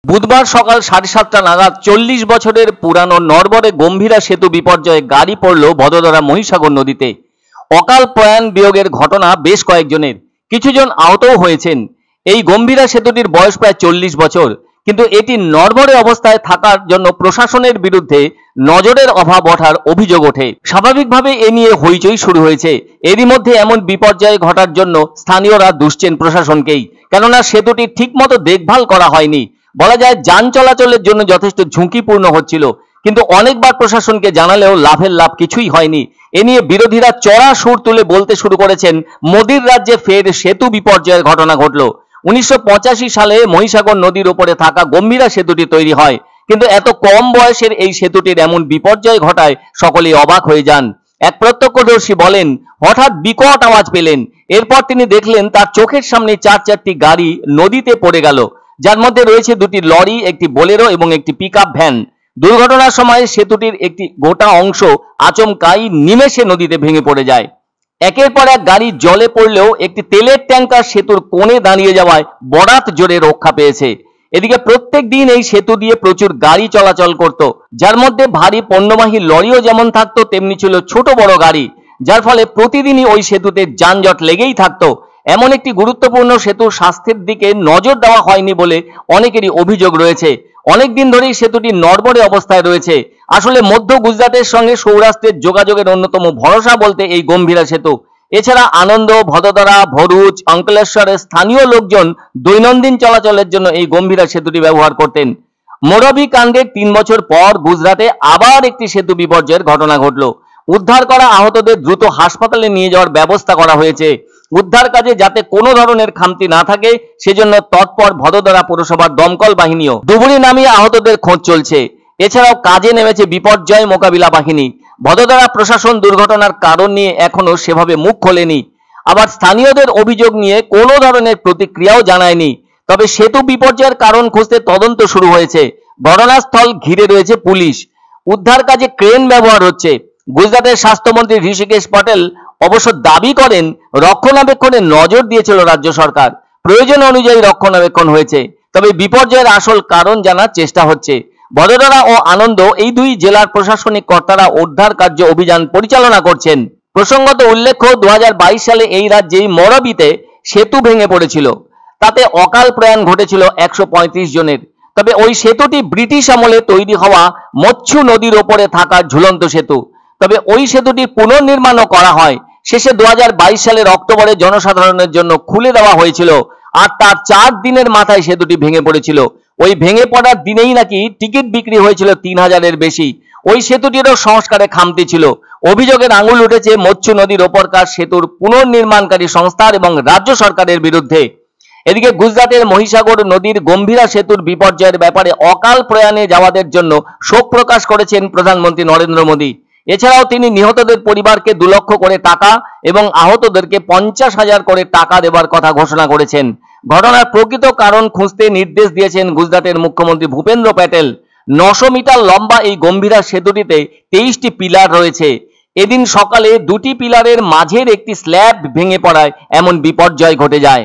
বুধবার সকাল 7:30টা নাগাদ 40 বছরের পুরানো নরবরে গম্ভীরা সেতু বিপর্যয়ে গাড়ি পড়ল ভদোদরা মহিসাগর নদীতে। অকাল প্রয়াণ বিয়োগের ঘটনা বেশ কয়েকজনের, কিছুজন আহতও হয়েছেন। এই গম্ভীরা সেতুটির বয়স প্রায় 40 বছর, কিন্তু এটি নরবরে অবস্থায় থাকার জন্য প্রশাসনের বিরুদ্ধে নজরের অভাব ওঠার অভিযোগ ওঠে। স্বাভাবিকভাবে এ নিয়ে হইচই শুরু হয়েছে। এরই মধ্যে এমন বিপর্যয় ঘটার জন্য স্থানীয়রা দুষছেন প্রশাসনকেই, কেননা সেতুটি ঠিকমতো দেখভাল করা হয়নি। বলা যায় যান চলাচলের জন্য যথেষ্ট ঝুঁকিপূর্ণ হচ্ছিল, কিন্তু অনেকবার প্রশাসনকে জানালেও লাভের লাভ কিছুই হয়নি। এ নিয়ে বিরোধীরা চড়া সুর তুলে বলতে শুরু করেছেন, মোদির রাজ্যে ফের সেতু বিপর্যয়ের ঘটনা ঘটল। 1985 সালে মহিসাগর নদীর উপরে থাকা গম্ভীরা সেতুটি তৈরি হয়, কিন্তু এত কম বয়সের এই সেতুটির এমন বিপর্যয় ঘটায় সকলেই অবাক হয়ে যান। এক প্রত্যক্ষদর্শী বলেন, হঠাৎ বিকট আওয়াজ পেলেন, এরপর তিনি দেখলেন তার চোখের সামনে 4-4টি গাড়ি নদীতে পড়ে গেল, যার মধ্যে রয়েছে 2টি লরি, একটি বোলেরো এবং একটি পিকআপ ভ্যান। দুর্ঘটনার সময় সেতুটির একটি গোটা অংশ আচমকাই নিমেষে নদীতে ভেঙে পড়ে যায়। একের পর এক গাড়ি জলে পড়লেও একটি তেলের ট্যাঙ্কার সেতুর কোণে দাঁড়িয়ে যাওয়ায় বরাত জোরে রক্ষা পেয়েছে। এদিকে প্রত্যেক দিন এই সেতু দিয়ে প্রচুর গাড়ি চলাচল করত, যার মধ্যে ভারী পণ্যবাহী লরিও যেমন থাকতো, তেমনি ছিল ছোট বড় গাড়ি, যার ফলে প্রতিদিনই ওই সেতুতে যানজট লেগেই থাকতো। এমন একটি গুরুত্বপূর্ণ সেতুর স্বাস্থ্যের দিকে নজর দেওয়া হয়নি বলে অনেকেরই অভিযোগ রয়েছে। অনেকদিন ধরেই সেতুটি নড়বড়ে অবস্থায় রয়েছে। আসলে মধ্য গুজরাটের সঙ্গে সৌরাষ্ট্রের যোগাযোগের অন্যতম ভরসা বলতে এই গম্ভীরা সেতু। এছাড়া আনন্দ, ভদোদরা, ভরুচ, অঙ্কলেশ্বরের স্থানীয় লোকজন দৈনন্দিন চলাচলের জন্য এই গম্ভীরা সেতুটি ব্যবহার করতেন। মোরবি কাণ্ডের 3 বছর পর গুজরাটে আবার একটি সেতু বিপর্যয়ের ঘটনা ঘটল। উদ্ধার করা আহতদের দ্রুত হাসপাতালে নিয়ে যাওয়ার ব্যবস্থা করা হয়েছে। উদ্ধার কাজে যাতে কোনো ধরনের খামতি না থাকে সেজন্য তৎপর ভদোদরা পৌরসভার দমকল বাহিনীও। ডুবুরি নামিয়ে আহতদের খোঁজ চলছে। এছাড়াও কাজে নেমেছে বিপর্যয় মোকাবিলা বাহিনী। ভদোদরা প্রশাসন দুর্ঘটনার কারণ নিয়ে এখনো সেভাবে মুখ খোলেনি, আবার স্থানীয়দের অভিযোগ নিয়ে কোনো ধরনের প্রতিক্রিয়াও জানায়নি। তবে সেতু বিপর্যয়ের কারণ খুঁজতে তদন্ত শুরু হয়েছে। ঘটনাস্থল ঘিরে রয়েছে পুলিশ। উদ্ধার কাজে ক্রেন ব্যবহার হচ্ছে। গুজরাটের স্বাস্থ্যমন্ত্রী ঋষিকেশ পটেল অবশ্য দাবি করেন, রক্ষণাবেক্ষণে নজর দিয়েছিল রাজ্য সরকার, প্রয়োজন অনুযায়ী রক্ষণাবেক্ষণ হয়েছে। তবে বিপর্যয়ের আসল কারণ জানার চেষ্টা হচ্ছে। ভদোদরা ও আনন্দ এই দুই জেলার প্রশাসনিক কর্তারা উদ্ধার কার্য অভিযান পরিচালনা করছেন। প্রসঙ্গত উল্লেখ্য, 2022 সালে এই রাজ্যেই মরবিতে সেতু ভেঙে পড়েছিল। তাতে অকাল প্রয়াণ ঘটেছিল 135 জনের। তবে ওই সেতুটি ব্রিটিশ আমলে তৈরি হওয়া মচ্ছু নদীর ওপরে থাকা ঝুলন্ত সেতু। তবে ওই সেতুটি পুনর্নির্মাণও করা হয়। শেষে 2022 সালের অক্টোবরে জনসাধারণের জন্য খুলে দেওয়া হয়েছিল, আর তার 4 দিনের মাথায় সেতুটি ভেঙে পড়েছিল। ওই ভেঙে পড়ার দিনেই নাকি টিকিট বিক্রি হয়েছিল 3000-এর বেশি। ওই সেতুটিরও সংস্কারে খামতি ছিল। অভিযোগের আঙুল উঠেছে মচ্ছু নদীর ওপরকার সেতুর পুনর্নির্মাণকারী সংস্থার এবং রাজ্য সরকারের বিরুদ্ধে। এদিকে গুজরাটের মহিসাগর নদীর গম্ভীরা সেতুর বিপর্যয়ের ব্যাপারে অকাল প্রয়াণে যাওয়াদের জন্য শোক প্রকাশ করেছেন প্রধানমন্ত্রী নরেন্দ্র মোদী। এছাড়াও তিনি নিহতদের পরিবারকে 2 লক্ষ করে টাকা এবং আহতদেরকে 50,000 করে টাকা দেবার কথা ঘোষণা করেছেন। ঘটনার প্রকৃত কারণ খুঁজতে নির্দেশ দিয়েছেন গুজরাটের মুখ্যমন্ত্রী ভূপেন্দ্র প্যাটেল। 900 মিটার লম্বা এই গম্ভীরা সেতুটিতে 23টি পিলার রয়েছে। এদিন সকালে 2টি পিলারের মাঝের একটি স্ল্যাব ভেঙে পড়ায় এমন বিপর্যয় ঘটে যায়।